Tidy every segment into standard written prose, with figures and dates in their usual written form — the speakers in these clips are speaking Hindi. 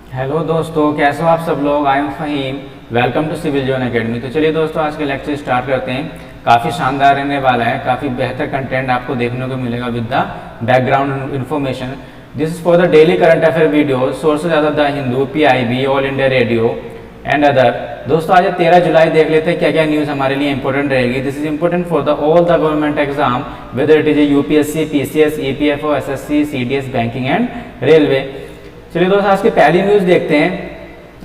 हेलो दोस्तों, कैसे हो आप सब लोग। I am Faheem, welcome to Civil Zone Academy. तो चलिए दोस्तों, आज के लेक्चर स्टार्ट करते हैं। काफ़ी शानदार रहने वाला है, काफ़ी बेहतर कंटेंट आपको देखने को मिलेगा with the background information. This is for the daily current affair video, sources are the Hindu, PIB, All India Radio and other. दोस्तों आज 13 जुलाई देख लेते हैं क्या क्या न्यूज़ हमारे लिए इंपॉर्टेंट रहेगी। This is important for the all the government exam, whether it is UPSC, PCS, EPFO, SSC, CDS, banking and railway. चलिए दोस्तों, आज की पहली न्यूज़ देखते हैं।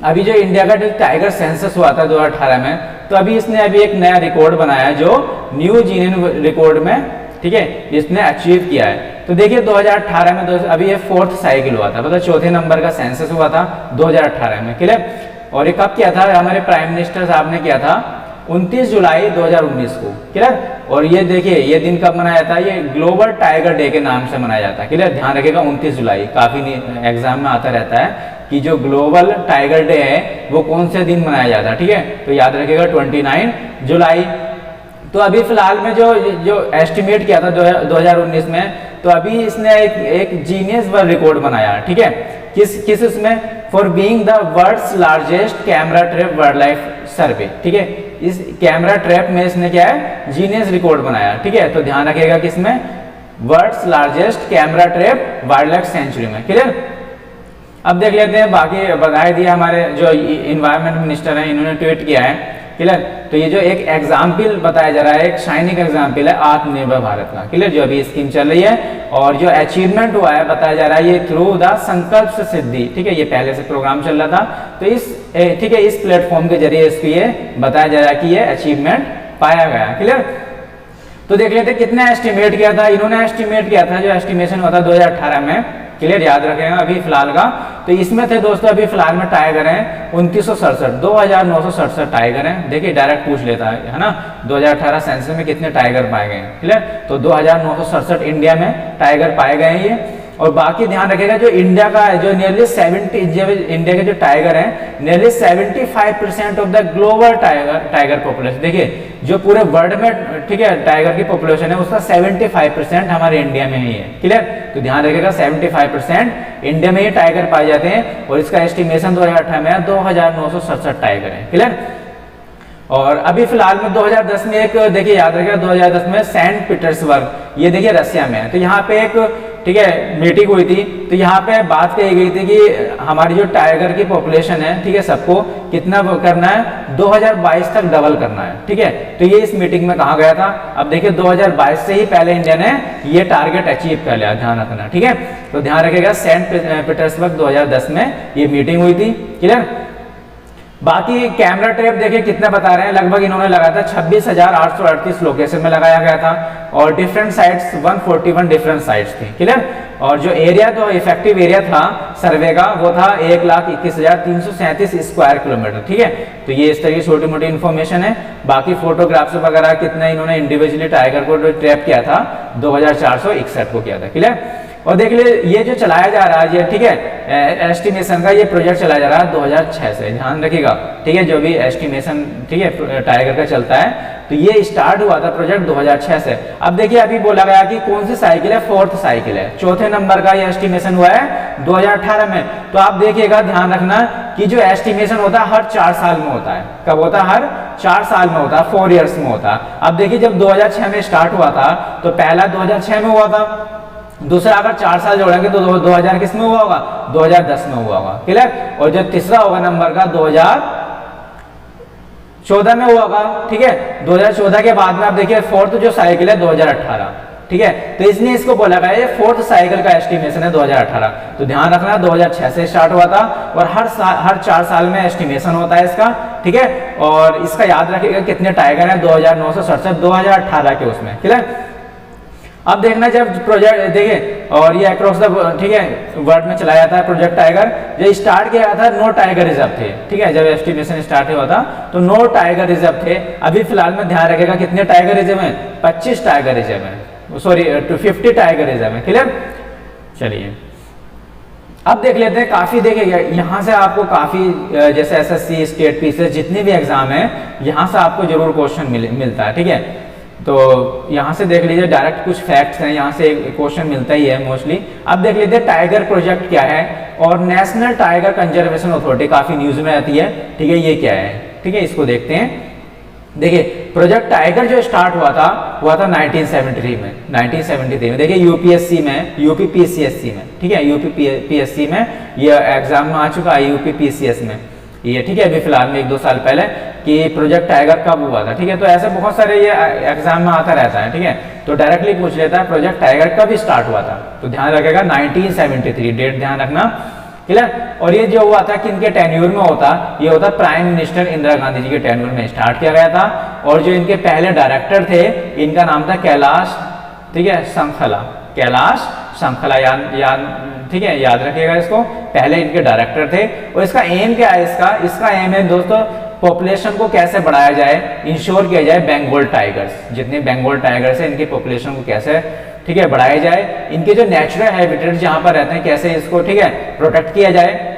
अभी जो इंडिया का जो टाइगर सेंसस हुआ था 2018 में, तो अभी इसने एक नया रिकॉर्ड बनाया जो न्यू जीनियन रिकॉर्ड में, ठीक है, इसने अचीव किया है। तो देखिए 2018 में दोस्तों अभी ये 4th साइकिल हुआ था, मतलब चौथे नंबर का सेंसस हुआ था 2018 में, क्लियर। और ये कब किया था, हमारे प्राइम मिनिस्टर साहब ने किया था 29 जुलाई 2019 को, क्लियर। और ये देखिए ये दिन कब मनाया जाता है, ये ग्लोबल टाइगर डे के नाम से मनाया जाता है, क्लियर। ध्यान रखिएगा 29 जुलाई, काफ़ी एग्जाम में आता रहता है कि जो ग्लोबल टाइगर डे है वो कौन से दिन मनाया जाता है, ठीक है। तो याद रखिएगा 29 जुलाई। तो अभी फिलहाल में जो एस्टिमेट किया था 2019 में, तो अभी इसने एक जीनियस वर्ल्ड रिकॉर्ड बनाया, ठीक है। किस इसमें, for being the world's largest camera trap wild life survey, ठीक है। इस कैमरा ट्रैप में इसने क्या है, जीनियस रिकॉर्ड बनाया, ठीक है। तो ध्यान रखिएगा किसमें, world's largest camera trap wild life sanctuary में, क्लियर। अब देख लेते हैं बाकी बधाई दिया हमारे जो इन्वायरमेंट मिनिस्टर हैं, इन्होंने ट्वीट किया है, क्लियर। तो ये जो एक एग्जाम्पल बताया जा रहा है, एक शाइनिंग एग्जाम्पल है आत्मनिर्भर भारत का, क्लियर, जो अभी स्कीम चल रही है। और जो अचीवमेंट हुआ है बताया जा रहा है ये थ्रू द संकल्प से सिद्धि, ठीक है। ये पहले से प्रोग्राम चल रहा था, तो ठीक है, इस प्लेटफॉर्म के जरिए इसको ये बताया जा रहा है कि ये अचीवमेंट पाया गया, क्लियर। तो देख लेते कितना एस्टिमेट किया था इन्होंने। एस्टिमेट किया था, जो एस्टिमेशन हुआ था 2018 में, क्लियर, याद रखेगा अभी फिलहाल का। तो इसमें थे दोस्तों अभी फिलहाल में टाइगर हैं 2967 टाइगर हैं। देखिए डायरेक्ट पूछ लेता है ना, 2018 सेंसस में कितने टाइगर पाए गए, क्लियर। तो 2967 इंडिया में टाइगर पाए गए हैं ये। और बाकी ध्यान रखेगा जो इंडिया का है, जो नियरली 70 इंडिया के जो टाइगर हैं, nearly 75% of the global tiger population, देखिए जो पूरे वर्ल्ड में, ठीक है, टाइगर की पॉपुलेशन है उसका 75% हमारे इंडिया में ही है, क्लियर। तो ध्यान रखिएगा 75% इंडिया में ही टाइगर पाए जाते हैं। और इसका एस्टिमेशन 2018 में 2967 टाइगर है, क्लियर। और अभी फिलहाल में 2010 में एक, देखिए याद रखिएगा 2010 में सेंट पीटर्सबर्ग, ये देखिए रशिया में है। तो यहाँ पे एक, ठीक है, मीटिंग हुई थी। तो यहाँ पे बात कही गई थी कि हमारी जो टाइगर की पॉपुलेशन है, ठीक है, सबको कितना करना है, 2022 तक डबल करना है, ठीक है। तो ये इस मीटिंग में कहा गया था। अब देखिए 2022 से ही पहले इंडिया ने ये टारगेट अचीव कर लिया, ध्यान रखना, ठीक है। तो ध्यान रखिएगा सेंट पीटर्सबर्ग 2010 में ये मीटिंग हुई थी, क्लियर। बाकी कैमरा ट्रैप देखिए कितना बता रहे हैं, लगभग इन्होंने लगाया था 26,838 लोकेशन में लगाया गया था। और डिफरेंट साइट्स 141 डिफरेंट साइट्स थी, क्लियर। और जो एरिया, जो इफेक्टिव एरिया था सर्वे का, वो था 1,21,337 स्क्वायर किलोमीटर, ठीक है। तो ये इस तरह की छोटी मोटी इन्फॉर्मेशन है। बाकी फोटोग्राफ्स वगैरह कितना इन्होंने इंडिविजुअली टाइगर को ट्रैप किया था, 2461 को किया था, क्लियर। और देख ले ये जो चलाया जा रहा है, ये ठीक है, एस्टिमेशन का ये प्रोजेक्ट चलाया जा रहा है 2006 से, ध्यान रखिएगा, ठीक है। जो भी एस्टिमेशन, ठीक है, टाइगर का चलता है, तो ये स्टार्ट हुआ था प्रोजेक्ट 2006 से। अब देखिए अभी बोला गया कि कौन सी साइकिल है, 4th साइकिल है, चौथे नंबर का ये एस्टिमेशन हुआ है 2018 में। तो आप देखिएगा, ध्यान रखना कि जो एस्टिमेशन होता है हर 4 साल में होता है। कब होता है, हर 4 साल में होता है, 4 ईयर्स में होता है। अब देखिए जब 2006 में स्टार्ट हुआ था, तो पहला 2006 में हुआ था, दूसरा अगर 4 साल जोड़ेंगे तो 2000 किस में हुआ होगा, 2010 में हुआ होगा, क्लियर। और जो तीसरा होगा नंबर का 2014 में हुआ होगा, ठीक है। 2014 के बाद में आप देखिए 4th जो साइकिल है 2018, ठीक है। तो इसलिए इसको बोला गया ये 4th साइकिल का एस्टिमेशन है 2018। तो ध्यान रखना 2006 से स्टार्ट हुआ था, और हर 4 साल में एस्टिमेशन होता है इसका, ठीक है। और इसका याद रखिएगा कितने टाइगर हैं, 2967 2018 के उसमें, क्लियर। अब देखना जब प्रोजेक्ट देखिए, और ये अक्रॉस द, ठीक है, वर्ल्ड में चलाया जाता है प्रोजेक्ट टाइगर। जो स्टार्ट किया था नो टाइगर रिजर्व थे, ठीक है, जब एस्टिमेशन स्टार्ट हुआ था तो नो टाइगर रिजर्व थे। अभी फिलहाल में ध्यान रखेगा कितने टाइगर रिजर्व हैं, 25 टाइगर रिजर्व है, सॉरी 50 टाइगर रिजर्व है, क्लियर। चलिए अब देख लेते हैं, काफी देखिएगा यहाँ से आपको काफी, जैसे SSC, स्टेट, PCS जितने भी एग्जाम है, यहाँ से आपको जरूर क्वेश्चन मिलता है, ठीक है। तो यहाँ से देख लीजिए, डायरेक्ट कुछ फैक्ट्स हैं, यहाँ से एक क्वेश्चन मिलता ही है मोस्टली। अब देख लीजिए टाइगर प्रोजेक्ट क्या है और नेशनल टाइगर कंजर्वेशन अथॉरिटी काफी न्यूज में आती है, ठीक है, ये क्या है, ठीक है, इसको देखते हैं। देखिए प्रोजेक्ट टाइगर जो स्टार्ट हुआ था 1973 में, 1973 में। देखिए यूपीएससी में, यूपी पीसीएससी में, ठीक है, यूपी पीएससी में ये एग्जाम में आ चुका है, यूपी पीसीएस में ये, ठीक है, अभी फिलहाल में 1-2 साल पहले कि प्रोजेक्ट टाइगर कब हुआ था, ठीक है। तो ऐसे बहुत सारे ये एग्जाम में आता रहता है, ठीक है, तो डायरेक्टली पूछ लेता है प्रोजेक्ट टाइगर कब स्टार्ट हुआ था, तो ध्यान रखेगा 1973, डेट ध्यान रखना, क्लियर। और ये जो हुआ था किनके टेन्यूर में होता, ये होता प्राइम मिनिस्टर इंदिरा गांधी जी के टेन्यूर में स्टार्ट किया गया था। और जो इनके पहले डायरेक्टर थे, इनका नाम था कैलाश, ठीक है, संखला, कैलाश संखला, ठीक है, याद रखिएगा इसको, पहले इनके डायरेक्टर थे। और इसका एम क्या है, इसका एम है दोस्तों पॉपुलेशन को कैसे बढ़ाया जाए, इंश्योर किया जाए बंगाल टाइगर्स, जितने बंगाल टाइगर्स है इनकी पॉपुलेशन को कैसे, ठीक है, बढ़ाया जाए, इनके जो नेचुरल हैबिटेट जहां पर रहते हैं कैसे इसको, ठीक है, प्रोटेक्ट किया जाए,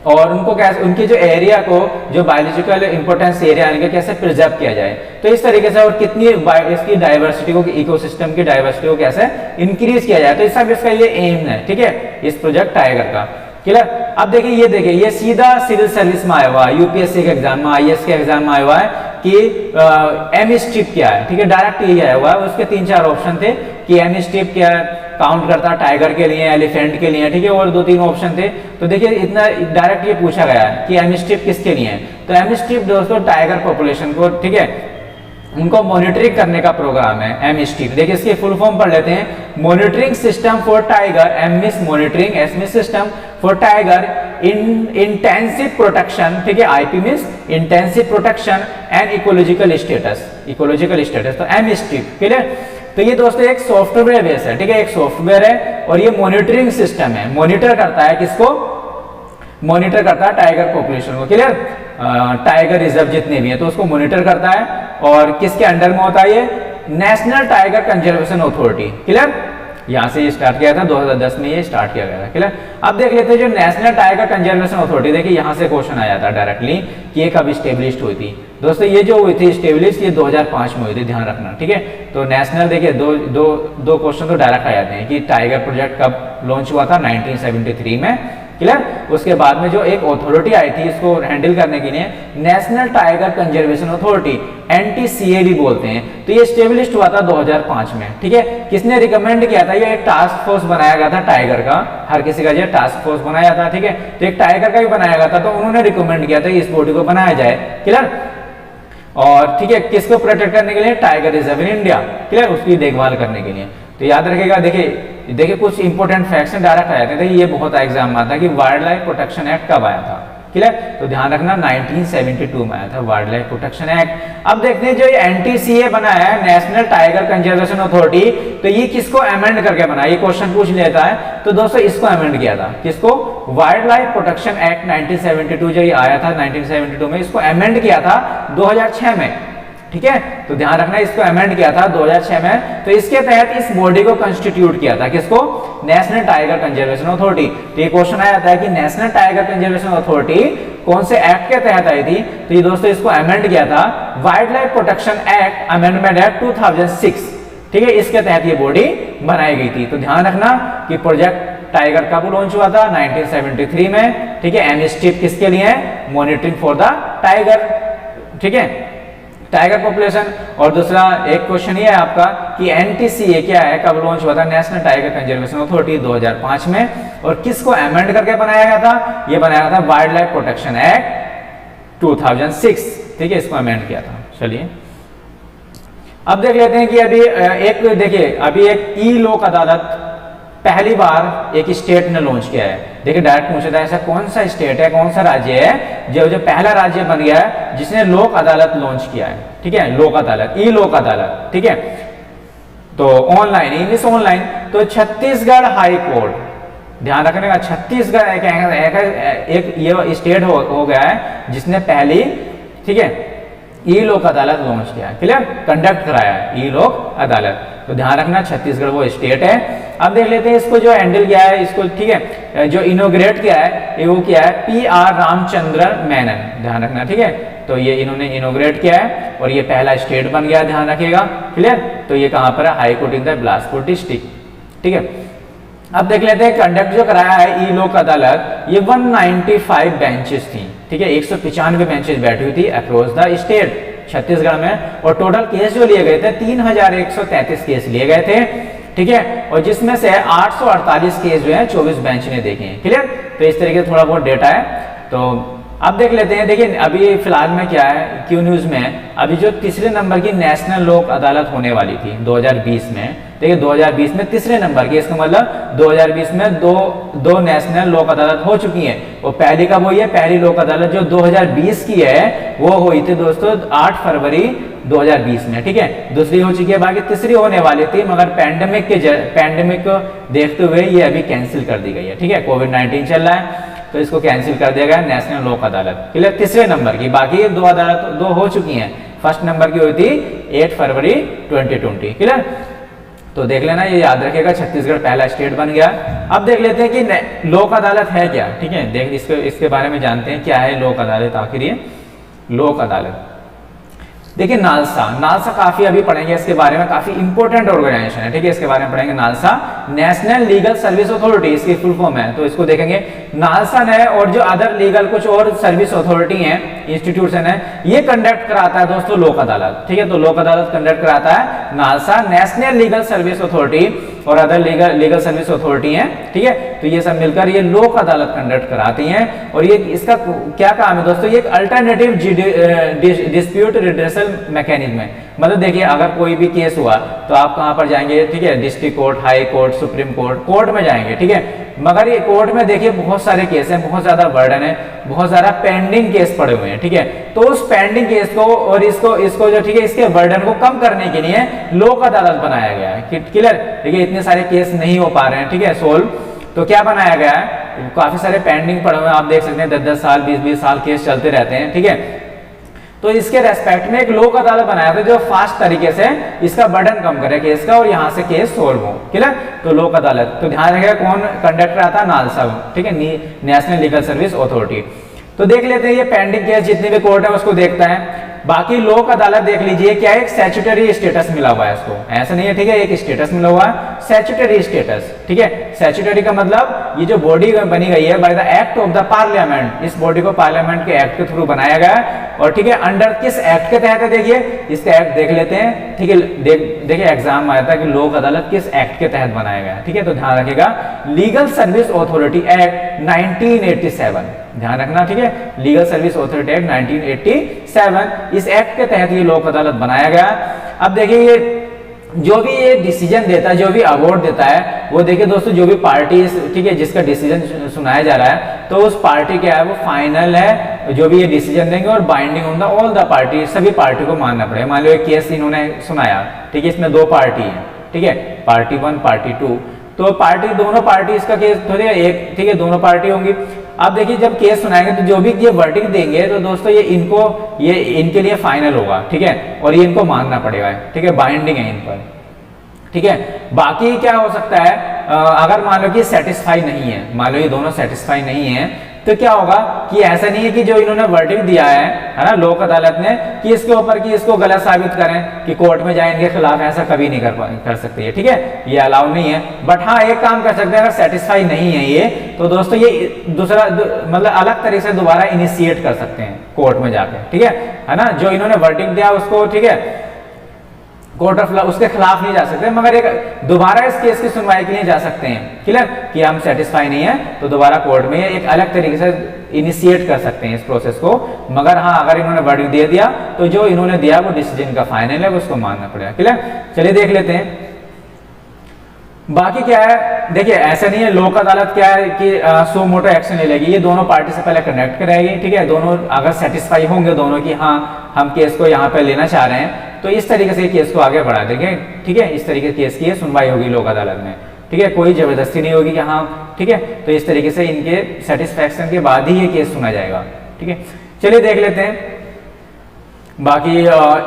और उनको कैसे, उनके जो एरिया को, जो बायोलॉजिकल इंपोर्टेंस एरिया है, कैसे प्रिजर्व किया जाए। तो इस तरीके से, और कितनी इसकी डाइवर्सिटी को, इकोसिस्टम की डाइवर्सिटी को कैसे इंक्रीज किया जाए, तो इस सब इसका ये एम है, ठीक है, इस प्रोजेक्ट टाइगर का, क्लियर। अब देखिए ये देखिए, ये सीधा सिविल सर्विस में आया हुआ है, यूपीएससी के एग्जाम में, आईएएस के एग्जाम में आया हुआ है कि एम स्ट्रिप क्या है, ठीक है, डायरेक्ट यही आया हुआ है। उसके 3-4 ऑप्शन थे कि एम स्ट्रिप क्या काउंट करता है टाइगर के लिए, एलिफेंट के लिए, ठीक है, और 2-3 ऑप्शन थे। तो देखिए इतना डायरेक्ट ये पूछा गया है कि एम स्ट्रिप किसके लिए है, तो एम स्ट्रिप दोस्तों टाइगर पॉपुलेशन को, ठीक है, उनको मॉनिटरिंग करने का प्रोग्राम है एम स्ट्रिप। देखिए इसकी फुल फॉर्म पढ़ लेते हैं, monitoring system for tiger, M means monitoring, S means system for tiger in intensive protection, ठीक है, IP means intensive protection and ecological status, ecological status, तो एम स्ट्रिप, क्लियर। तो ये दोस्तों एक सॉफ्टवेयर बेस है, ठीक है, एक सॉफ्टवेयर है, और ये मॉनिटरिंग सिस्टम है, मॉनिटर करता है किसको, मॉनिटर करता है टाइगर पॉपुलेशन को, क्लियर, टाइगर रिजर्व जितने भी हैं तो उसको मॉनिटर करता है। और किसके अंडर में होता है ये, national tiger conservation authority, clear, यहाँ से ये स्टार्ट किया था, 2010 में ये स्टार्ट किया गया था, क्लियर। अब देख लेते हैं जो नेशनल टाइगर कंजर्वेशन अथॉरिटी, देखिए यहाँ से क्वेश्चन आया था डायरेक्टली कि ये कब स्टेब्लिश हुई थी। दोस्तों ये जो हुई थी स्टेब्लिश, ये 2005 में हुई थी, ध्यान रखना, ठीक है। तो नेशनल, देखिए दो क्वेश्चन तो डायरेक्ट आ जाते हैं कि टाइगर प्रोजेक्ट कब लॉन्च हुआ था, 1973 में, क्लियर। उसके बाद में जो एक अथॉरिटी आई थी इसको हैंडल करने के लिए, national tiger conservation authority, NTCA भी बोलते हैं, तो ये स्टेब्लिश हुआ था 2005 में, ठीक है। किसने रिकमेंड किया था, ये एक टास्क फोर्स बनाया गया था टाइगर का, हर किसी का ये टास्क फोर्स बनाया था, ठीक है, तो एक टाइगर का भी बनाया गया था, तो उन्होंने रिकमेंड किया था इस बॉडी को बनाया जाए, क्लियर। और ठीक है, किसको प्रोटेक्ट करने के लिए, tiger reserve in India, clear, उसकी देखभाल करने के लिए। तो याद रखेगा, देखिए कुछ इंपॉर्टेंट फैक्ट्स डायरेक्ट आए थे, ये बहुत एग्जाम में आता है कि वाइल्ड लाइफ प्रोटेक्शन एक्ट कब आया था, क्लियर, तो ध्यान रखना 1972 में आया था वाइल्ड लाइफ प्रोटेक्शन एक्ट। अब देखते हैं जो ये एनटीसीए बना है, नेशनल टाइगर कंजर्वेशन अथॉरिटी, तो ये किसको अमेंड करके बना, ये क्वेश्चन पूछ लेता है। तो दोस्तों इसको अमेंड किया था, किसको, वाइल्ड लाइफ प्रोटेक्शन एक्ट 1972 जो ये आया था 1972 में, इसको अमेंड किया था 2006 में, ठीक है। तो ध्यान रखना इसको अमेंड किया था 2006 में। तो इसके तहत इस बॉडी को कंस्टिट्यूट किया था, किसको, नेशनल टाइगर कंजर्वेशन अथॉरिटी। तो ये क्वेश्चन आया था कि नेशनल टाइगर कंजर्वेशन अथॉरिटी कौन से एक्ट के तहत आई थी, तो ये दोस्तों इसको अमेंड किया था wild life protection act, amendment act 2006, ठीक है, इसके तहत ये बॉडी बनाई गई थी। तो ध्यान रखना कि प्रोजेक्ट टाइगर कब लॉन्च हुआ था, 1973 में, ठीक है। एम स्ट्रिप किसके लिए है, मॉनिटरिंग फॉर द टाइगर, ठीक है, टाइगर पॉपुलेशन। और दूसरा एक क्वेश्चन ये है आपका कि एनटीसीए क्या है, कब लॉन्च हुआ था, नेशनल टाइगर कंजर्वेशन अथॉरिटी 2005 में, और किसको अमेंड करके बनाया गया था, ये बनाया गया था वाइल्ड लाइफ प्रोटेक्शन एक्ट 2006, ठीक है, इसको अमेंड किया था। चलिए अब देख लेते हैं कि अभी एक ई लोक अदालत पहली बार एक स्टेट ने लॉन्च किया है। देखिए डायरेक्ट पूछा था ऐसा कौन सा स्टेट है, कौन सा राज्य है जो पहला राज्य बन गया है जिसने लोक अदालत लॉन्च किया है, ठीक है, लोक अदालत, ई लोक अदालत, ठीक है। तो ऑनलाइन, इंग्लिश ऑनलाइन, तो छत्तीसगढ़ हाई कोर्ट, ध्यान रखने का, छत्तीसगढ़ एक ये स्टेट हो गया है जिसने पहली, ठीक है, ई लोक अदालत लॉन्च किया है, क्लियर, कंडक्ट कराया है ई लोक अदालत। तो ध्यान रखना छत्तीसगढ़ वो स्टेट है। अब देख लेते हैं इसको जो हैंडल किया है इसको, ठीक है, जो इनोग्रेट किया है वो क्या है, PR रामचंद्रन मेनन, ध्यान रखना, ठीक है। तो ये इन्होंने इनोग्रेट किया है और ये पहला स्टेट बन गया, ध्यान रखिएगा, क्लियर। तो ये कहां पर है, high court in the Bilaspur district, ठीक है। अब देख लेते हैं कंडक्ट जो कराया है ई लोक अदालत, ये 195 बेंचेस थी, ठीक है, 195 बेंचेस बैठी हुई थी अक्रॉस द स्टेट छत्तीसगढ़ में, और टोटल केस जो लिए गए थे 3133 केस लिए गए थे, ठीक है, और जिसमें से 848 केस जो है 24 बेंच ने देखे हैं, क्लियर। तो इस तरीके से थोड़ा बहुत डेटा है। तो अब देख लेते हैं, देखिए अभी फिलहाल में क्या है, क्यू न्यूज में अभी जो तीसरे नंबर की नेशनल लोक अदालत होने वाली थी 2020 में, देखिए 2020 में तीसरे नंबर की, इसका मतलब 2020 में दो नेशनल लोक अदालत हो चुकी हैं। वो पहली कब हुई है, पहली लोक अदालत जो 2020 की है वो हुई थी दोस्तों 8 फरवरी 2020 में, ठीक है, दूसरी हो चुकी है, बाकी तीसरी होने वाली थी, मगर पैंडेमिक को देखते हुए ये अभी कैंसिल कर दी गई है, ठीक है, कोविड-19 चल रहा है तो इसको कैंसिल कर दिया गया नेशनल लोक अदालत, क्लियर, तीसरे नंबर की। बाकी दो अदालत दो हो चुकी हैं, फर्स्ट नंबर की हुई थी 8 फरवरी 2020, क्लियर। तो देख लेना, ये याद रखिएगा, छत्तीसगढ़ पहला स्टेट बन गया। अब देख लेते हैं कि लोक अदालत है क्या, ठीक है, देख इसके बारे में जानते हैं क्या है लोक अदालत, आखिर ये लोक अदालत। देखिए नालसा काफी अभी पढ़ेंगे इसके बारे में, काफी इंपॉर्टेंट ऑर्गेनाइजेशन है, ठीक है, इसके बारे में पढ़ेंगे। NALSA national legal service authority इसकी फुल फॉर्म है, तो इसको देखेंगे। नालसा है और जो अदर लीगल कुछ और सर्विस अथॉरिटी है, इंस्टीट्यूशन है, ये कंडक्ट कराता है दोस्तों लोक अदालत, ठीक है। तो लोक अदालत कंडक्ट कराता है NALSA national legal service authority और अदर लीगल सर्विस अथॉरिटी है, ठीक है। तो ये सब मिलकर ये लोक अदालत कंडक्ट कराती हैं, और ये इसका क्या काम है दोस्तों, ये एक अल्टरनेटिव डिस्प्यूट रिड्रेसल मैकेनिज्म है। मतलब देखिए अगर कोई भी केस हुआ तो आप कहां पर जाएंगे, ठीक है, district court, high court, supreme court, court में जाएंगे, ठीक है। मगर ये कोर्ट में देखिए बहुत सारे केस हैं, बहुत ज्यादा बर्डन है, बहुत सारा पेंडिंग केस पड़े हुए हैं, ठीक है। तो उस पेंडिंग केस को और इसको जो, ठीक है, इसके बर्डन को कम करने के लिए लोक अदालत बनाया गया है, क्लियर। देखिए इतने सारे केस नहीं हो पा रहे हैं, ठीक है, सोल्व, तो क्या बनाया गया है, काफी सारे पेंडिंग पड़े हुए हैं, आप देख सकते हैं 10-10 साल 20-20 साल केस चलते रहते हैं, ठीक है। तो इसके रेस्पेक्ट में एक लोक अदालत बनाया था जो फास्ट तरीके से इसका बर्डन कम करे केस का और यहां से केस सोल्व हो, क्लियर। तो लोक अदालत, तो ध्यान रखिएगा कौन कंडक्ट रहा था, नालसा, ठीक है, नेशनल लीगल सर्विस अथॉरिटी। तो देख लेते हैं ये पेंडिंग केस जितने भी कोर्ट है उसको देखता है। बाकी लोक अदालत देख लीजिए क्या एक स्टैट्यूटरी स्टेटस मिला हुआ है इसको, ऐसा नहीं है, ठीक है, एक स्टेटस मिला हुआ है, स्टैट्यूटरी स्टेटस, ठीक है। स्टैट्यूटरी का मतलब ये जो बॉडी बनी गई है by the act of the parliament, इस बॉडी को पार्लियामेंट के एक्ट के थ्रू बनाया गया है, और ठीक है, अंडर किस एक्ट के तहत है, देखिए इसका एक्ट देख लेते हैं, ठीक है। देखिए एग्जाम आया था कि लोक अदालत किस एक्ट के तहत बनाया गया है, ठीक है। तो ध्यान रखिएगा लीगल सर्विस अथॉरिटी एक्ट 1987, ध्यान रखना, ठीक है, लीगल सर्विस अथॉरिटी एक्ट 1987, इस एक्ट के तहत ये लोक अदालत बनाया गया। अब देखिए ये जो भी ये डिसीजन देता है, जो भी अवार्ड देता है, वो देखिए दोस्तों जो भी पार्टी, ठीक है, जिसका डिसीजन सुनाया जा रहा है, तो उस पार्टी क्या है वो फाइनल है, जो भी ये डिसीजन देंगे और binding on the all the party, सभी पार्टी को मानना पड़ेगा। मान लो एक केस इन्होंने सुनाया, ठीक है, इसमें दो पार्टी है, ठीक है, पार्टी 1 पार्टी 2, तो दोनों पार्टी इसका केस थोड़ी एक, ठीक है, दोनों पार्टी होंगी। अब देखिए जब केस सुनाएंगे तो जो भी ये वर्डिक्ट देंगे तो दोस्तों ये इनके लिए फाइनल होगा, ठीक है, और ये इनको मानना पड़ेगा, ठीक है, बाइंडिंग है इन पर, ठीक है। बाकी क्या हो सकता है, अगर मान लो कि सेटिस्फाई नहीं है, मान लो ये दोनों सेटिस्फाई नहीं है, तो क्या होगा कि ऐसा नहीं है कि जो इन्होंने वर्डिक्ट दिया है ना लोक अदालत ने, कि इसके ऊपर कि इसको गलत साबित करें कि कोर्ट में जाए इनके खिलाफ, ऐसा कभी नहीं कर सकते है, ठीक है, ये अलाउ नहीं है। बट हाँ एक काम कर सकते हैं, अगर सेटिस्फाई नहीं है ये, तो दोस्तों ये दूसरा मतलब अलग तरीके से दोबारा इनिशिएट कर सकते हैं कोर्ट में जाके, ठीक है ना। जो इन्होंने वर्डिक्ट दिया उसको, ठीक है, कोर्ट ऑफ लॉ उसके खिलाफ नहीं जा सकते, मगर एक दोबारा इस केस की सुनवाई के लिए जा सकते हैं, क्लियर, कि हम सेटिस्फाई नहीं है तो दोबारा कोर्ट में एक अलग तरीके से इनिशिएट कर सकते हैं इस प्रोसेस को। मगर हाँ अगर इन्होंने वर्डिक्ट दे दिया तो जो इन्होंने दिया वो डिसीजन का फाइनल है, उसको मानना पड़ेगा, क्लियर। चलिए देख लेते हैं बाकी क्या है। देखिए ऐसा नहीं है, लोक अदालत क्या है कि सो मोटो एक्शन ले लेगी, ये दोनों पार्टी से पहले कनेक्ट कराएगी, ठीक है, दोनों अगर सेटिस्फाई होंगे दोनों की हाँ हम केस को यहाँ पे लेना चाह रहे हैं, तो इस तरीके से केस को आगे बढ़ा देंगे, ठीक है, इस तरीके केस की सुनवाई होगी लोक अदालत में, ठीक है, कोई जबरदस्ती नहीं होगी कि हाँ, ठीक है। तो इस तरीके से इनके सेटिस्फैक्शन के बाद ही ये केस सुना जाएगा, ठीक है। चलिए देख लेते हैं बाकी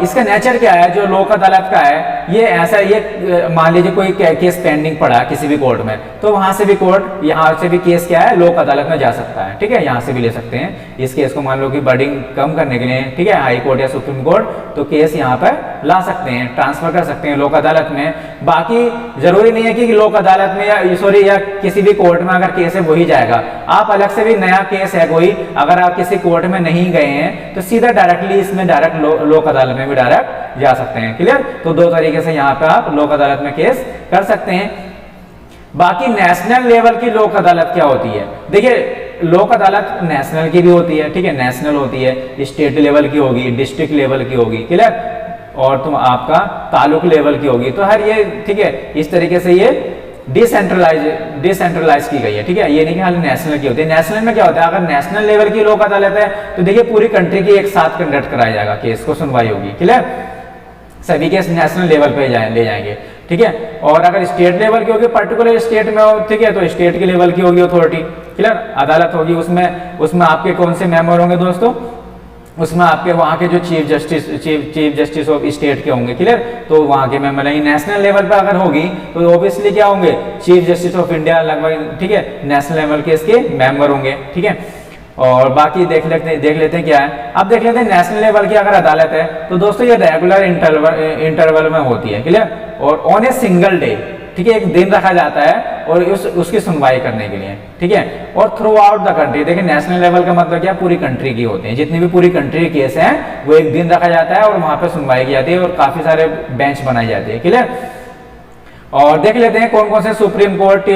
इसका नेचर क्या है, जो लोक अदालत का है, ये ऐसा, ये मान लीजिए कोई केस पेंडिंग पड़ा किसी भी कोर्ट में, तो वहां से भी कोर्ट, यहाँ से भी केस क्या है, लोक अदालत में जा सकता है। ठीक है, यहाँ से भी ले सकते हैं इस केस को, मान लो कि बर्डिंग कम करने के लिए, ठीक है, हाई कोर्ट या सुप्रीम कोर्ट, तो केस यहाँ पर ला सकते हैं, ट्रांसफर कर सकते हैं लोक अदालत में। बाकी जरूरी नहीं है कि लोक अदालत में या किसी भी कोर्ट में अगर केस है वही जाएगा, आप अलग से भी नया केस है कोई, अगर आप किसी कोर्ट में नहीं गए हैं तो सीधा डायरेक्टली इसमें डायरेक्ट लोक अदालत में भी डायरेक्ट जा सकते हैं। क्लियर, तो दो तरीके से यहाँ पे आप लोक अदालत में केस कर सकते हैं। बाकी नेशनल लेवल की लोक अदालत क्या होती है, देखिए लोक अदालत नेशनल की भी होती है, ठीक है, नेशनल होती है, स्टेट लेवल की होगी, डिस्ट्रिक्ट लेवल की होगी, क्लियर, और तुम आपका तालुक लेवल की होगी, तो हर ये, ठीक है, इस तरीके से ये डिसेंट्रलाइज की गई है। ठीक है, ये नहीं कि खाली नेशनल की होती है। नेशनल में क्या होता है, अगर नेशनल लेवल की लोक अदालत है तो देखिए पूरी कंट्री की एक साथ कंडक्ट कराया जाएगा, केस को सुनवाई होगी, क्लियर, सभी केस नेशनल लेवल पे ले जाएंगे। ठीक है, और अगर स्टेट लेवल की होगी, पर्टिकुलर स्टेट में हो, ठीक है, तो स्टेट के लेवल की होगी अथॉरिटी, क्लियर, अदालत होगी, उसमें आपके कौन से मेंबर होंगे दोस्तों, उसमें आपके वहाँ के जो चीफ जस्टिस ऑफ स्टेट के होंगे, क्लियर, तो वहाँ के मेंबर हैं। नेशनल लेवल पर अगर होगी तो ऑब्वियसली क्या होंगे, चीफ जस्टिस ऑफ इंडिया लगभग, ठीक है, नेशनल लेवल के इसके मेंबर होंगे। ठीक है, और बाकी देख लेते हैं क्या है। अब देख लेते हैं नेशनल लेवल की अगर अदालत है तो दोस्तों ये रेगुलर इंटरवल में होती है, क्लियर, और ऑन ए सिंगल डे, ठीक है, एक दिन रखा जाता है और उसकी सुनवाई करने के लिए। ठीक है, और थ्रू आउट द कंट्री, देखिए नेशनल लेवल का मतलब क्या, पूरी कंट्री की होते हैं, जितनी भी पूरी कंट्री के केस हैं वो एक दिन रखा जाता है और वहां पे सुनवाई की जाती है और काफी सारे बेंच बनाई जाती है, क्लियर। और देख लेते हैं कौन कौन से सुप्रीम कोर्ट,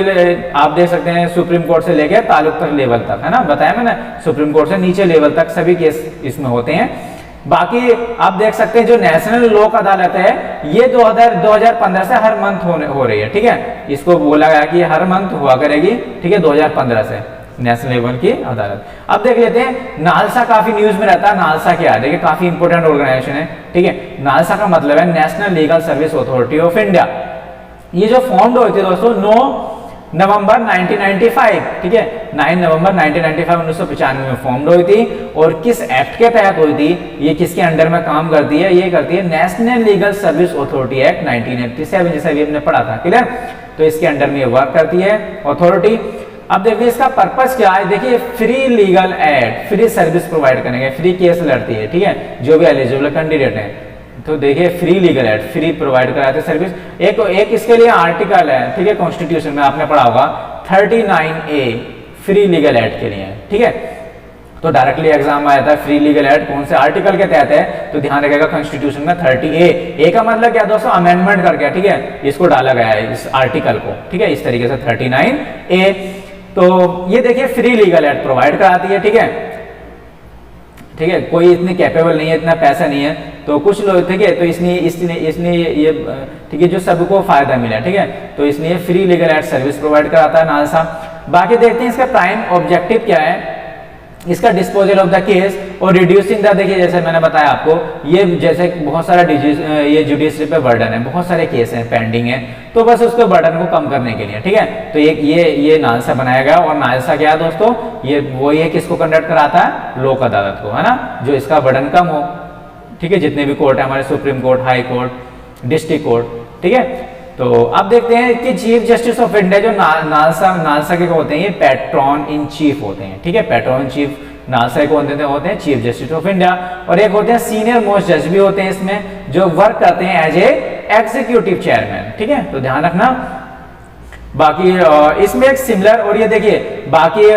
आप देख सकते हैं सुप्रीम कोर्ट से लेकर तालुक तक लेवल तक, है ना, बताया मैंने, सुप्रीम कोर्ट से नीचे लेवल तक सभी केस इसमें होते हैं। बाकी आप देख सकते हैं जो नेशनल लोक अदालत है ये 2015 से हर मंथ हो रही है। ठीक है, इसको बोला गया कि हर मंथ हुआ करेगी, ठीक है, 2015 से नेशनल लेवल की अदालत। अब देख लेते हैं नालसा, काफी न्यूज में रहता है, नालसा क्या है, देखिए काफी इंपोर्टेंट ऑर्गेनाइजेशन है। ठीक है, नालसा का मतलब है national legal service authority of India. ये जो फॉर्म्ड हुई थी दोस्तों 9 नवंबर 1995, ठीक है, 9 नवंबर 1995 में फॉर्म्ड हुई थी। और किस एक्ट के तहत हुई थी, ये किसके अंडर में काम करती है, ये करती है national legal service authority act 1987, जैसा भी हमने पढ़ा था, क्लियर, तो इसके अंडर में ये वर्क करती है अथॉरिटी। अब देखिए इसका पर्पस क्या है, देखिए free legal aid, free service provide करेंगे, फ्री केस लड़ती है, ठीक है, जो भी एलिजिबल कैंडिडेट है, तो देखिए free legal aid, free provide कराते सर्विस। एक इसके लिए आर्टिकल है, ठीक है, कॉन्स्टिट्यूशन में आपने पढ़ा होगा 39A फ्री लीगल एड के लिए, ठीक है, तो डायरेक्टली एग्जाम में आया था फ्री लीगल एड कौन से आर्टिकल के तहत है, तो ध्यान रखिएगा कॉन्स्टिट्यूशन में 30A का मतलब क्या दोस्तों, अमेंडमेंट करके, ठीक है, इसको डाला गया है इस आर्टिकल को, ठीक है, इस तरीके से 39A। तो ये देखिए फ्री लीगल एड प्रोवाइड कराती है, ठीक है, ठीक है, कोई इतनी कैपेबल नहीं है, इतना पैसा नहीं है, तो कुछ लोग, ठीक है, तो इसने ये ठीक है, जो सबको फायदा मिला, ठीक है, तो इसने free legal aid service provide कराता है नालसा। बाकी देखते हैं इसका प्राइम ऑब्जेक्टिव क्या है, इसका डिस्पोजल ऑफ द केस और रिड्यूसिंग द, देखिए जैसे मैंने बताया आपको, ये जैसे बहुत सारा ये जुडिशरी पे बर्डन है, बहुत सारे केस हैं पेंडिंग है, तो बस उसके बर्डन को कम करने के लिए, ठीक है, तो ये नालसा बनाया गया। और नालसा क्या है दोस्तों, ये किसको कंडक्ट कराता है, लोक अदालत को, है ना, जो इसका बर्डन कम हो, ठीक है, जितने भी कोर्ट है हमारे, supreme court, high court, district court, ठीक है। तो अब देखते हैं कि चीफ जस्टिस ऑफ इंडिया जो नालसा के होते हैं, ये पैट्रॉन इन चीफ होते हैं, ठीक है, पैट्रॉन इन चीफ नालसा को होते हैं चीफ जस्टिस ऑफ इंडिया। और एक होते हैं सीनियर मोस्ट जज भी होते हैं इसमें, जो वर्क करते हैं एज ए एग्जीक्यूटिव चेयरमैन, ठीक है, तो ध्यान रखना। बाकी इसमें एक सिमिलर, और ये देखिए बाकी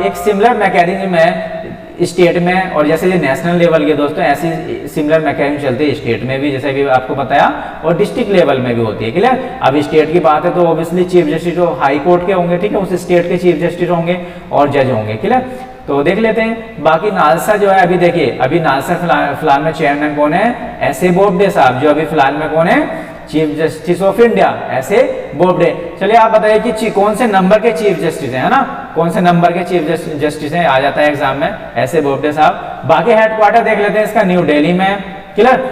एक सिमिलर मैकेनिज्म है स्टेट में, और जैसे ये नेशनल लेवल के दोस्तों ऐसी सिमिलर मैकेनिज्म चलती है स्टेट में भी, जैसे भी आपको बताया, और डिस्ट्रिक्ट लेवल में भी होती है, क्लियर। अब स्टेट की बात है तो ऑब्वियसली चीफ जस्टिस जो हाई कोर्ट के होंगे, ठीक है, उस स्टेट के चीफ जस्टिस होंगे और जज होंगे, क्लियर। तो देख लेते हैं बाकी नालसा जो है, अभी देखिए अभी नालसा फिलहाल में चेयरमैन कौन है, एस ए बोबडे साहब, जो अभी फिलहाल में कौन है, चीफ जस्टिस ऑफ इंडिया, ऐसे बोबडे। चलिए आप बताइए कि कौन से नंबर के चीफ जस्टिस हैं, है ना, कौन से नंबर के चीफ जस्टिस हैं, आ जाता है एग्जाम में, ऐसे बोबडे साहब। बाकी हेडक्वार्टर देख लेते हैं इसका न्यू दिल्ली में, क्लियर।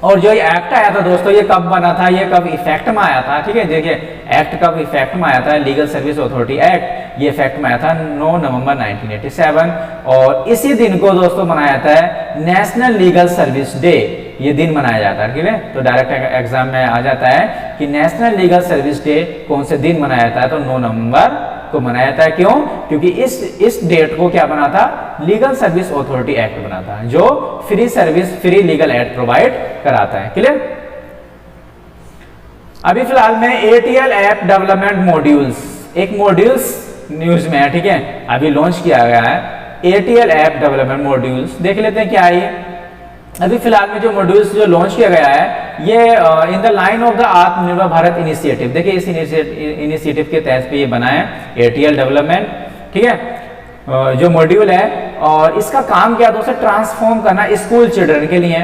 और जो ये एक्ट आया था दोस्तों, ये कब बना था, ये कब इफेक्ट में आया था, ठीक है। देखिए एक्ट कब इफेक्ट में आया था, लीगल सर्विस अथॉरिटी एक्ट, ये इफेक्ट में आया था 9 नवंबर 1987। और इसी दिन को दोस्तों मनाया जाता है नेशनल लीगल सर्विस डे, ये दिन मनाया जाता है, ठीक है। तो डायरेक्ट एग्जाम में आ जाता है कि नेशनल लीगल सर्विस डे कौन से दिन मनाया जाता है, तो 9 नवंबर को मनाया जाता है। क्यों? क्योंकि इस डेट को क्या बना था, लीगल सर्विस अथॉरिटी एक्ट बना था, जो free service, free legal aid provide कराता है। क्लियर? अभी फिलहाल में ATL ऐप डेवलपमेंट मॉड्यूल्स, एक मॉड्यूल्स न्यूज में है, ठीक है, अभी लॉन्च किया गया है ATL ऐप डेवलपमेंट मॉड्यूल्स। देख लेते हैं क्या है ये। अभी फिलहाल में जो मॉड्यूल्स जो लॉन्च किया गया है, ये in the line of the आत्मनिर्भर भारत इनिशिएटिव, देखिए इस इनिशिएटिव के तहत पे ये बना है ATL डेवलपमेंट, ठीक है, जो मॉड्यूल है। और इसका काम क्या दोस्तों, ट्रांसफॉर्म करना स्कूल चिल्ड्रन के लिए,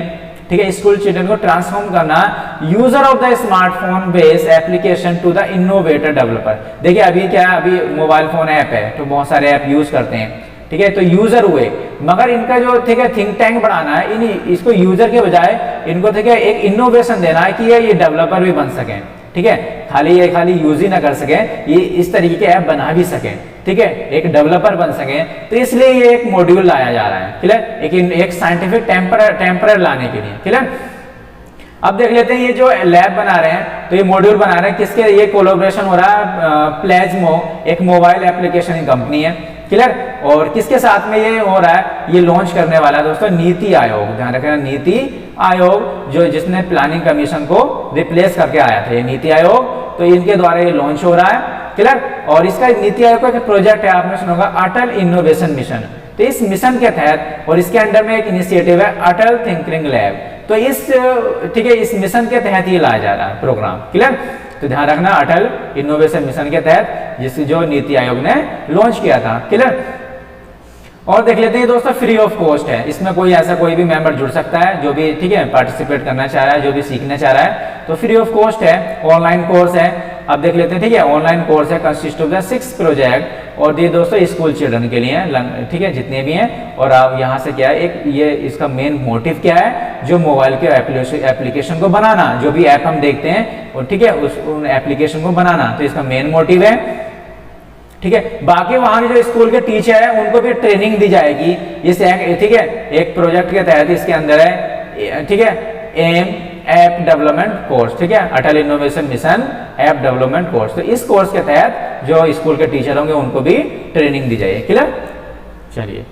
ठीक है, स्कूल चिल्ड्रन को ट्रांसफॉर्म करना user of the smartphone based application to the innovator developer. देखिए अभी क्या है, अभी मोबाइल फोन ऐप है तो बहुत सारे ऐप यूज करते हैं, ठीक है, तो यूजर हुए, मगर इनका जो ठीक है थिंक टैंक बढ़ाना है, इसको यूजर के बजाय इनको ठीक है एक इनोवेशन देना है कि ये डेवलपर भी बन सकें, ठीक है, खाली यूज ही ना कर सके, ये इस तरीके के ऐप बना भी सके, ठीक है, एक डेवलपर बन सके। तो इसलिए ये एक मॉड्यूल लाया जा रहा है, क्लियर, एक साइंटिफिक टेम्परर लाने के लिए, क्लियर। अब देख लेते हैं ये जो लैब बना रहे हैं, तो ये मॉड्यूल बना रहे हैं किसके, ये कोलैबोरेशन हो रहा है प्लेजमो, एक मोबाइल एप्लीकेशन की कंपनी है, क्लियर। और किसके साथ में ये हो रहा है, ये लॉन्च करने वाला है दोस्तों नीति आयोग, ध्यान रखना नीति आयोग, जो जिसने प्लानिंग कमीशन को रिप्लेस करके आया था, ये नीति आयोग, तो इनके द्वारा ये लॉन्च हो रहा है, क्लियर। और इसका नीति आयोग का प्रोजेक्ट है, आपने सुना होगा अटल इनोवेशन मिशन। तो इस मिशन के तहत और इसके अंडर में एक इनिशिएटिव है अटल थिंकिंग लैब, तो इस ठीक है इस मिशन के तहत ये लाया जा रहा है प्रोग्राम, क्लियर। तो ध्यान रखना अटल इनोवेशन मिशन के तहत जो नीति आयोग ने लॉन्च किया था, क्लियर। और देख लेते हैं दोस्तों फ्री ऑफ कॉस्ट है, इसमें कोई भी मेंबर जुड़ सकता है, जो भी ठीक है पार्टिसिपेट करना चाह रहा है, जो भी सीखना चाह रहा है, तो फ्री ऑफ कॉस्ट है, ऑनलाइन कोर्स है। अब देख लेते हैं, ठीक है, ऑनलाइन कोर्स है, कंसिस्ट ऑफ द 6 प्रोजेक्ट, और ये दोस्तों स्कूल चिल्ड्रन के लिए है, ठीक है, जितने भी हैं। और आप यहाँ से क्या है, एक ये इसका मेन मोटिव क्या है, जो मोबाइल के एप्लीकेशन को बनाना, जो भी ऐप हम देखते हैं, और ठीक है उन एप्लीकेशन को बनाना, तो इसका मेन मोटिव है, ठीक है। बाकी वहां के जो स्कूल के टीचर है उनको भी ट्रेनिंग दी जाएगी, इस ठीक है एक प्रोजेक्ट के तहत इसके अंदर है, ठीक है, एम ऐप डेवलपमेंट कोर्स, ठीक है, Atal innovation mission app development course. तो इस कोर्स के तहत जो स्कूल के टीचर होंगे उनको भी ट्रेनिंग दी जाएगी, क्लियर।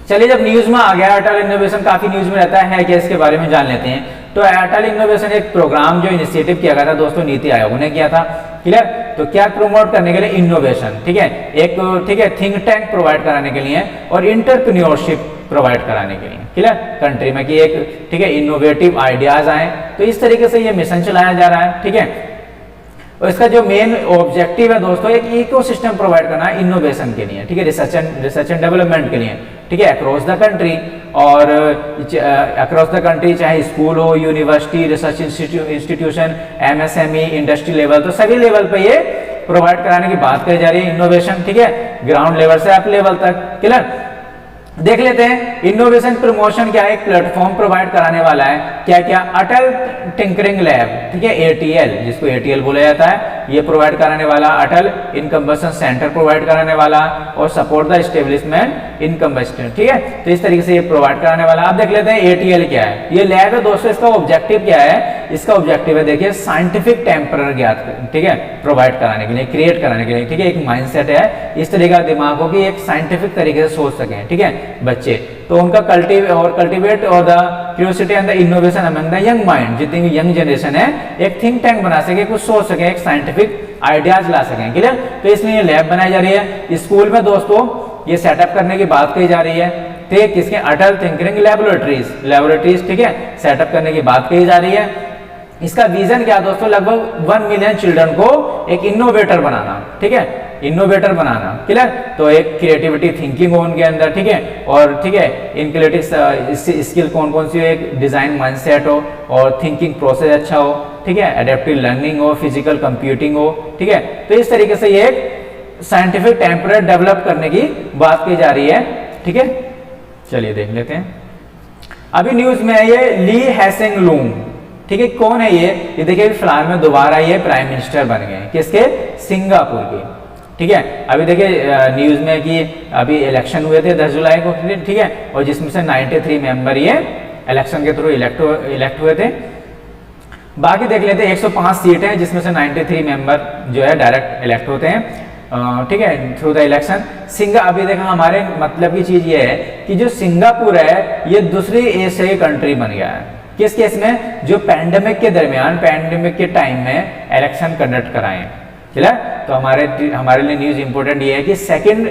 चलिए जब न्यूज में आ गया अटल इनोवेशन, काफी न्यूज में रहता है क्या, इसके बारे में जान लेते हैं। तो अटल इनोवेशन एक प्रोग्राम जो इनिशिएटिव किया गया था दोस्तों नीति आयोग ने किया था, क्लियर। तो क्या प्रमोट करने के लिए, इनोवेशन, ठीक है, एक ठीक है थिंक टैंक प्रोवाइड कराने के लिए और इंटरप्रेन्योरशिप प्रोवाइड कराने के लिए, क्लियर, कंट्री में कि एक ठीक है इनोवेटिव आइडियाज आए, तो इस तरीके से ये मिशन चलाया जा रहा है, ठीक है। और इसका जो मेन ऑब्जेक्टिव है दोस्तों, एक इकोसिस्टम प्रोवाइड करना है इनोवेशन के लिए, ठीक है, रिसर्च एंड डेवलपमेंट के लिए, ठीक है, अक्रॉस द कंट्री। और अक्रॉस द कंट्री चाहे स्कूल हो, university, research institution, MSME, industry level, तो सभी लेवल पे ये प्रोवाइड कराने की बात करी जा रही है इनोवेशन, ठीक है, ग्राउंड लेवल से अप लेवल तक, क्लियर। देख लेते हैं इनोवेशन प्रमोशन क्या है, एक प्लेटफॉर्म प्रोवाइड कराने वाला है, क्या क्या, अटल टिंकरिंग लैब, ठीक है, ATL, जिसको ATL बोला जाता है, ये प्रोवाइड कराने वाला, अटल इनकम्बशन सेंटर प्रोवाइड कराने वाला, और सपोर्ट द एस्टेब्लिशमेंट इनकम्बशन, ठीक है। तो इस तरीके से ये प्रोवाइड कराने वाला। आप देख लेते हैं ATL क्या है, ये लैब है दोस्तों, इसका ऑब्जेक्टिव क्या है, इसका ऑब्जेक्टिव है देखिए साइंटिफिक टेम्परर ज्ञात, ठीक है, प्रोवाइड कराने के लिए, क्रिएट कराने के लिए, ठीक है, एक माइंडसेट है इस तरीके का दिमाग हो कि एक साइंटिफिक तरीके से सोच सकें, ठीक है, बच्चे, तो उनका कल्टीवेट और the curiosity and the innovation among the young mind, जितनी भी यंग जनरेशन है, एक थिंक टैंक बना सके, कुछ सोच सके, एक साइंटिफिक आइडियाज ला सकें, क्लियर। तो इसलिए लैब बनाई जा रही है स्कूल में दोस्तों, ये सेटअप करने की बात कही जा रही है, ठीक, किसके, अटल थिंकिंग लेबोरेटरीज, ठीक है, सेटअप करने की बात कही जा रही है। इसका विजन क्या दोस्तों, लगभग 1 मिलियन चिल्ड्रन को एक इनोवेटर बनाना, ठीक है, इनोवेटर बनाना, क्लियर। तो एक क्रिएटिविटी थिंकिंग हो उनके अंदर, ठीक है, और ठीक है इनक्यूलेटिव स्किल कौन कौन सी हो, एक डिजाइन माइंडसेट हो, और थिंकिंग प्रोसेस अच्छा हो, ठीक है, एडेप्टिव लर्निंग हो, फिजिकल कंप्यूटिंग हो, ठीक है। तो इस तरीके से ये एक साइंटिफिक टेम्परर डेवलप करने की बात की जा रही है, ठीक है। चलिए देख लेते हैं। अभी न्यूज में है ये ली हैसेंग लूंग, ठीक है। कौन है ये देखिए फिलहाल में दोबारा ये प्राइम मिनिस्टर बन गए, किसके, सिंगापुर के, ठीक है। अभी देखिए न्यूज में कि अभी इलेक्शन हुए थे 10 जुलाई को, ठीक है, और जिसमें से 93 मेंबर ये इलेक्शन के थ्रू इलेक्ट हुए थे। बाकी देख लेते हैं 105 सीट है जिसमें से 93 मेंबर जो है डायरेक्ट इलेक्ट होते हैं, ठीक है, थ्रू द इलेक्शन। अभी देखा हमारे मतलब की चीज ये है कि जो सिंगापुर है ये दूसरी एशियाई कंट्री बन गया है, किस केस में, जो पैंडेमिक के दरमियान, पैंडेमिक के टाइम में इलेक्शन कंडक्ट कराएं, चला। तो हमारे लिए न्यूज इंपॉर्टेंट ये है कि सेकंड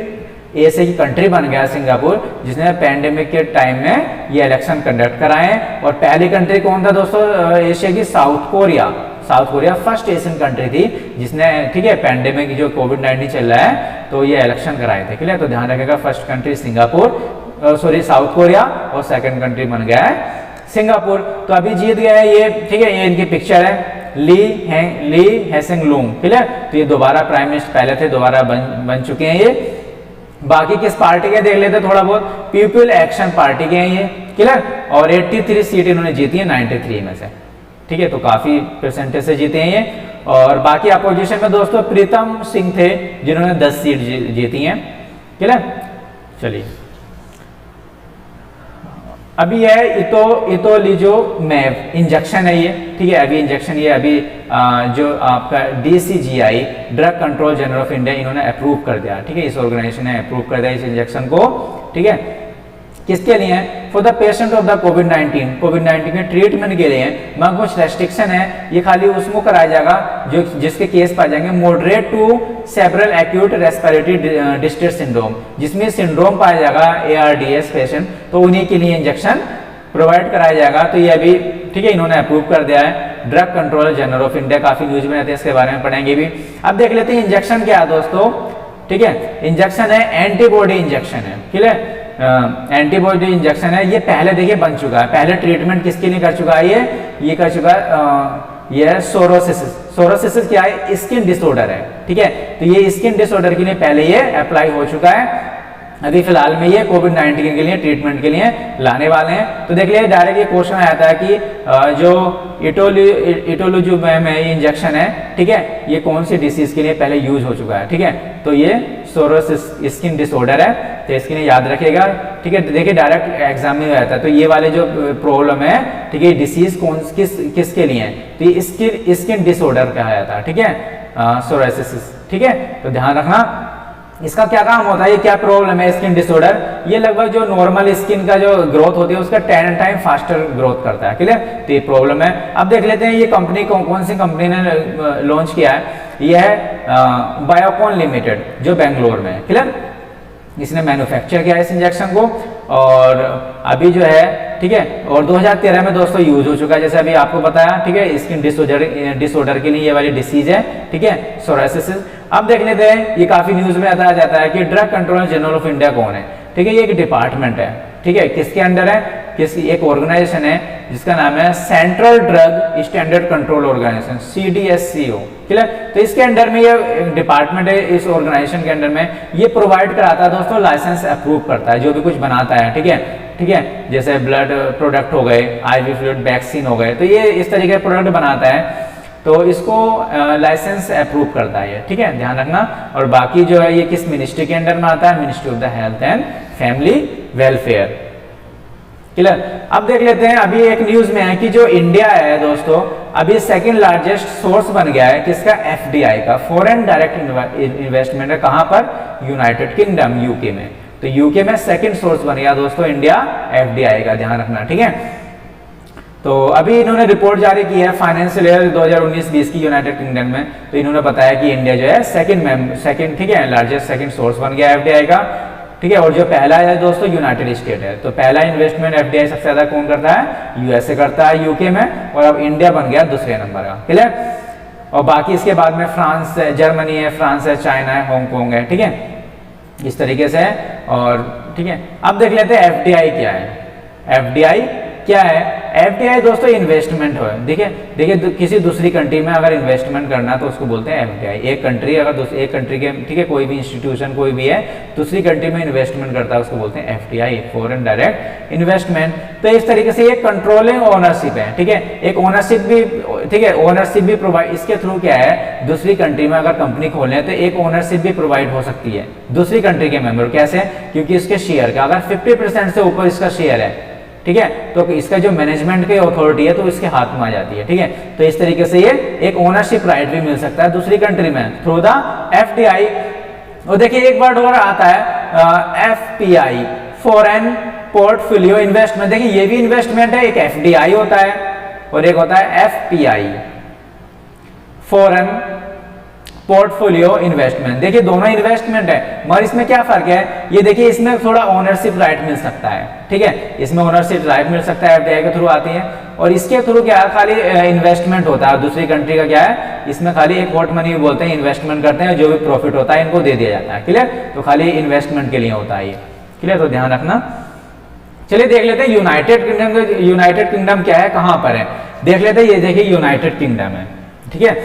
एशिया की कंट्री बन गया सिंगापुर, जिसने पैंडेमिक के टाइम में ये इलेक्शन कंडक्ट कराए। और पहली कंट्री कौन था दोस्तों एशिया की, south Korea. South Korea first Asian country थी जिसने, ठीक है, पैंडेमिक जो कोविड-19 चल रहा है तो ये इलेक्शन कराए थे, क्लियर। तो ध्यान रखिएगा first country Singapore, south Korea, और सेकंड कंट्री बन गया है सिंगापुर। तो अभी जीत गया है ये, ठीक है, ये इनकी पिक्चर है, ली हैसेंग लूंग, क्लियर। तो ये दोबारा प्राइम मिनिस्टर पहले थे, दोबारा बन चुके हैं ये। बाकी किस पार्टी के देख लेते थोड़ा बहुत, पीपल एक्शन पार्टी के हैं ये, क्लियर। और 83 सीट इन्होंने जीती है 93 में से, ठीक है, तो काफी परसेंटेज से जीते हैं ये। और बाकी अपोजिशन में दोस्तों प्रीतम सिंह थे जिन्होंने 10 सीट जीती हैं, क्लियर। चलिए अभी है इटोलिजुमेब इंजेक्शन है ये, ठीक है। अभी इंजेक्शन ये अभी जो आपका DCGI drug control general of India इन्होंने अप्रूव कर दिया, ठीक है, इस ऑर्गेनाइजेशन ने अप्रूव कर दिया इस इंजेक्शन को, ठीक है। किसके लिए, for the patient of the कोविड-19 के ट्रीटमेंट के लिए। मगर कुछ रेस्ट्रिक्शन है, ये खाली उसको कराया जाएगा जो जिसके केस पाए जाएंगे moderate to several acute respiratory distress syndrome, जिसमें सिंड्रोम पाया जाएगा ARDS पेशेंट, तो उन्हीं के लिए इंजेक्शन प्रोवाइड कराया जाएगा। तो ये अभी, ठीक है, इन्होंने अप्रूव कर दिया है drug controller general of India, काफी न्यूज में रहते हैं, इसके बारे में पढ़ेंगे भी। अब देख लेते हैं इंजेक्शन क्या है दोस्तों, ठीक है। इंजेक्शन है एंटीबॉडी इंजेक्शन है, ठीक है, एंटीबॉडी इंजेक्शन है। ये पहले देखिए बन चुका है, पहले ट्रीटमेंट किसके लिए कर चुका है ये कर चुका है, ये है सोरोसिस क्या है, स्किन डिसऑर्डर है, ठीक है। तो ये स्किन डिसऑर्डर के लिए पहले ये अप्लाई हो चुका है, अभी फिलहाल में ये कोविड-19 के लिए ट्रीटमेंट के लिए लाने वाले हैं। तो देख लिया डायरेक्ट ये क्वेश्चन आता है कि जो इटोलिजुमेब है इंजेक्शन है, ठीक है, ये कौन सी डिसीज के लिए पहले यूज हो चुका है, ठीक है। तो ये सोरोसिस स्किन डिसऑर्डर है, तो इसके लिए याद रखिएगा, ठीक है। देखिए डायरेक्ट एग्जाम में आता है, तो ये वाले जो प्रॉब्लम है, ठीक है, डिसीज किसके लिए है, तो ये स्किन डिसऑर्डर कहा जाता है, ठीक है, सोरोसिस, ठीक है। तो ध्यान रखना इसका क्या काम होता है, ये क्या प्रॉब्लम है स्किन डिसऑर्डर, ये लगभग जो नॉर्मल स्किन का जो ग्रोथ होती है उसका 10 टाइम फास्टर ग्रोथ करता है, क्लियर। तो ये प्रॉब्लम है। अब देख लेते हैं ये कंपनी कौन सी कंपनी ने लॉन्च किया है, ये है बायोकॉन लिमिटेड जो बेंगलोर में है, क्लियर। इसने मैन्युफैक्चर किया है इस इंजेक्शन को, और अभी जो है, ठीक है, और 2013 में दोस्तों यूज हो चुका है, जैसे अभी आपको बताया, ठीक है, स्किन डिसऑर्डर के लिए ये वाली डिसीज है, ठीक है, सोरायसिस। अब देख लेते हैं, ये काफी न्यूज में बताया जाता है कि drug controller general of India कौन है, ठीक है, ये एक डिपार्टमेंट है, ठीक है, किसके अंडर है, एक ऑर्गेनाइजेशन है जिसका नाम है central drug standard control organisation, CDSCO, clear. तो इसके अंडर में ये डिपार्टमेंट है, इस ऑर्गेनाइजेशन के अंडर में ये प्रोवाइड कराता है दोस्तों, लाइसेंस अप्रूव करता है जो भी कुछ बनाता है, ठीक है, ठीक है, जैसे ब्लड प्रोडक्ट हो गए, IV फ्लूइड, वैक्सीन हो गए, तो ये इस तरीके के प्रोडक्ट बनाता है, तो इसको लाइसेंस अप्रूव करता है, ठीक है, ध्यान रखना। और बाकी जो है ये किस मिनिस्ट्री के अंडर में आता है, ministry of the health and family welfare, clear. अब देख लेते हैं, अभी एक न्यूज में है कि जो इंडिया है दोस्तों अभी सेकंड लार्जेस्ट सोर्स बन गया है किसका, FDI का, फॉरेन डायरेक्ट इन्वेस्टमेंट है, कहां पर, यूनाइटेड किंगडम, UK में। तो UK में सेकंड सोर्स बन गया दोस्तों इंडिया FDI का, ध्यान रखना, ठीक है। तो अभी इन्होंने रिपोर्ट जारी की है फाइनेंशियल ईयर 2019-20 की यूनाइटेड किंगडम में, तो इन्होंने बताया कि इंडिया जो है सेकंड, ठीक है, लार्जेस्ट सेकंड सोर्स बन गया FDI का, ठीक है। और जो पहला है दोस्तों यूनाइटेड स्टेट है, तो पहला इन्वेस्टमेंट FDI सबसे ज्यादा कौन करता है, USA करता है UK में, और अब इंडिया बन गया दूसरे नंबर का, क्लियर। और बाकी इसके बाद में फ्रांस है, जर्मनी है, फ्रांस है, चाइना है, हांगकांग है, ठीक है, इस तरीके से है। और ठीक है, अब देख लेते हैं FDI क्या है। FDI क्या है, FDI दोस्तों इन्वेस्टमेंट है। देखिए किसी दूसरी कंट्री में अगर इन्वेस्टमेंट करना तो उसको बोलते हैं FDI। एक कंट्री अगर एक कंट्री के, ठीक है, कोई भी इंस्टीट्यूशन कोई भी है दूसरी कंट्री में इन्वेस्टमेंट करता है उसको बोलते हैं FDI, फॉरेन डायरेक्ट इन्वेस्टमेंट। तो इस तरीके से ये कंट्रोलिंग ओनरशिप है, ठीक है, एक ओनरशिप भी, ठीक है, ओनरशिप भी प्रोवाइड, इसके थ्रू क्या है, दूसरी कंट्री में अगर कंपनी खोले तो एक ओनरशिप भी प्रोवाइड हो सकती है दूसरी कंट्री के मेंबर। कैसे? क्योंकि इसके शेयर का अगर 50% से ऊपर इसका शेयर है, ठीक है, तो इसका जो मैनेजमेंट की अथॉरिटी है तो इसके हाथ में आ जाती है, ठीक है। तो इस तरीके से ये एक ओनरशिप राइट भी मिल सकता है दूसरी कंट्री में थ्रू द FDI। और देखिए एक वर्ड और आता है FPI, फॉरेन पोर्टफोलियो इन्वेस्टमेंट। देखिए ये भी इन्वेस्टमेंट है, एक FDI होता है और एक होता है FPI, फॉरेन पोर्टफोलियो इन्वेस्टमेंट। देखिए दोनों इन्वेस्टमेंट है, मगर इसमें क्या फर्क है, ये देखिए इसमें थोड़ा ओनरशिप राइट मिल सकता है, ठीक है, इसमें ओनरशिप राइट मिल सकता है, FDI के थ्रू आती है। और इसके थ्रू क्या है, खाली इन्वेस्टमेंट होता है। दूसरी कंट्री का क्या है, इसमें खाली एक वोट मनी बोलते हैं, इन्वेस्टमेंट करते हैं, जो भी प्रॉफिट होता है इनको दे दिया जाता है, क्लियर। तो खाली इन्वेस्टमेंट के लिए होता है ये, क्लियर, तो ध्यान रखना। चलिए देख लेते हैं यूनाइटेड किंगडम। यूनाइटेड किंगडम क्या है, कहां पर है, देख लेते हैं। ये देखिए यूनाइटेड किंगडम है, ठीक है,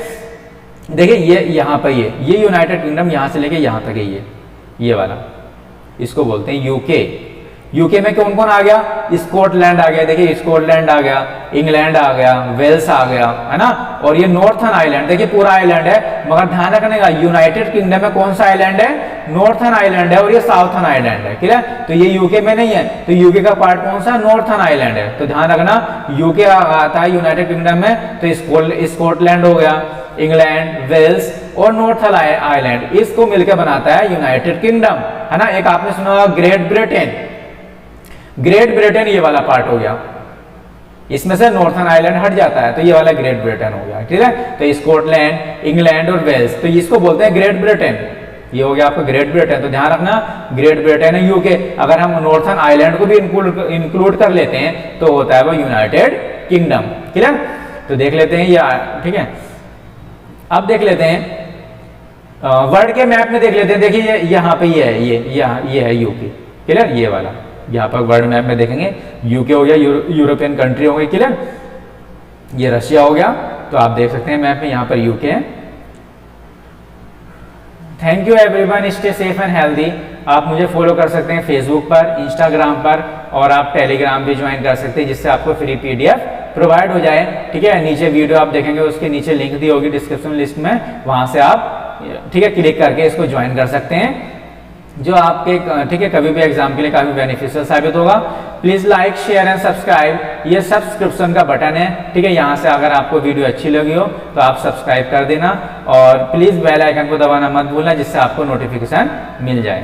देखिए ये यहाँ पर ये यूनाइटेड किंगडम यहाँ से लेके यहाँ तक है, ये वाला, इसको बोलते हैं यूके। यूके में कौन कौन आ गया, स्कॉटलैंड आ गया, देखिए स्कॉटलैंड आ गया, इंग्लैंड आ गया, वेल्स आ गया, है ना, और ये नॉर्थन आइलैंड, देखिए पूरा आइलैंड है, मगर ध्यान रखने का यूनाइटेड किंगडम में कौन सा आइलैंड है, नॉर्थन आइलैंड है, और ये साउथन आइलैंड है, क्लियर। तो ये यूके में नहीं है, तो यूके का पार्ट कौन सा, नॉर्थन आइलैंड है। तो ध्यान रखना यूके आता है यूनाइटेड किंगडम में, तो स्कॉटलैंड हो गया, इंग्लैंड, वेल्स और नॉर्थन आइलैंड, इसको मिलकर बनाता है यूनाइटेड किंगडम, है ना। एक आपने सुना होगा ग्रेट ब्रिटेन, ग्रेट ब्रिटेन ये वाला पार्ट हो गया, इसमें से नॉर्थन आइलैंड हट जाता है, तो ये वाला ग्रेट ब्रिटेन हो गया, ठीक है। तो स्कॉटलैंड, इंग्लैंड और वेल्स, तो इसको बोलते हैं ग्रेट ब्रिटेन, ये हो गया आपका ग्रेट ब्रिटेन। तो ध्यान रखना ग्रेट ब्रिटेन है यूके। अगर हम नॉर्थन आइलैंड को भी इंक्लूड कर लेते हैं तो होता है वो यूनाइटेड किंगडम, क्लियर। तो देख लेते हैं ये, ठीक है। अब देख लेते हैं वर्ल्ड के मैप में, देख लेते हैं। देखिए यहाँ पे ये है, ये है यूके, क्लियर, ये वाला यहाँ पर वर्ल्ड मैप में देखेंगे यूके हो गया, यूरोपियन कंट्री हो गई, क्लियर। ये रशिया हो गया, तो आप देख सकते हैं मैप में यहाँ पर यूके है। Thank you everyone, stay safe and healthy. आप मुझे फॉलो कर सकते हैं फेसबुक पर, इंस्टाग्राम पर, और आप टेलीग्राम भी ज्वाइन कर सकते हैं, जिससे आपको फ्री PDF प्रोवाइड हो जाए, ठीक है। नीचे वीडियो आप देखेंगे, उसके नीचे लिंक दी होगी डिस्क्रिप्शन लिस्ट में, वहां से आप, ठीक है, क्लिक करके इसको ज्वाइन कर सकते हैं, जो आपके, ठीक है, कभी भी एग्जाम के लिए काफी बेनिफिशियल साबित होगा। Please like, share and subscribe, ये सब्सक्रिप्शन का बटन है, ठीक है। यहाँ से अगर आपको वीडियो अच्छी लगी हो तो आप सब्सक्राइब कर देना, और प्लीज बेल आइकन को दबाना मत भूलना, जिससे आपको नोटिफिकेशन मिल जाए।